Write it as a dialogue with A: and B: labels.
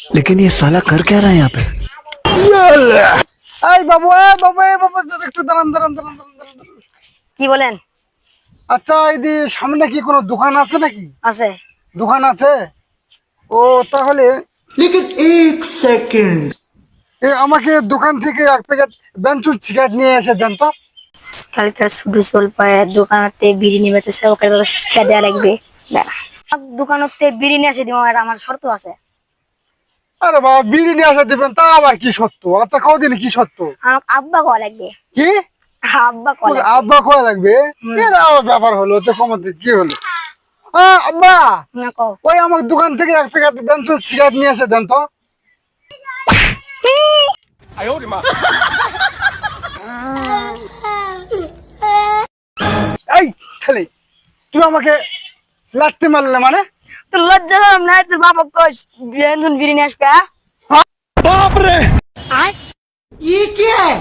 A: लेकिन ये साला कर क्या रहा है यहाँ पे।
B: এই বাবু একটু দাঁড়ান দাঁড়ান দাঁড়ান দাঁড়ান দাঁড়ান, দাঁড়ান।
C: কি বলেন?
B: আচ্ছা এই সামনে কি কোনো দোকান আছে নাকি?
C: আছে।
B: দোকান আছে? ও তাহলে
A: लेकिन एक सेकंड।
B: আমাকে দোকান থেকে এক প্যাকেট বেঞ্চুর সিগারেট নিয়ে এসে দেন তো।
C: কালকে শুধু পায় দোকানতে বিড়ি নিবেতে ওকে শিক্ষা দেওয়া লাগবে। দোকানতে বিড়ি নিয়ে এসে দিব, আমার শর্ত আছে।
B: আরে বাবা বিড়ি নিয়ে এসে দিবেন তা আবার কি সত্য? আচ্ছা কদিন কি সত্য?
C: আমার আব্বা কোয়া লাগবে।
B: কি
C: আব্বা কোয়া লাগবে।
B: আব্বা খোয়া লাগবে? এর আবার ব্যাপার হলো তো, কমাতে কি হলো? আব্বা
C: না কও।
B: ওই আমার দোকান থেকে এক প্যাকেট বেঞ্চুর সিগারেট নিয়ে এসে দেন তো। এই ছেলে তুমি আমাকে লাত্তি মারলে মানে?
C: তো লজ্জা করলাম না, তোর বাবা কই বিড়ি নিয়ে আসবে?
A: बाप रे।
C: ये क्या है?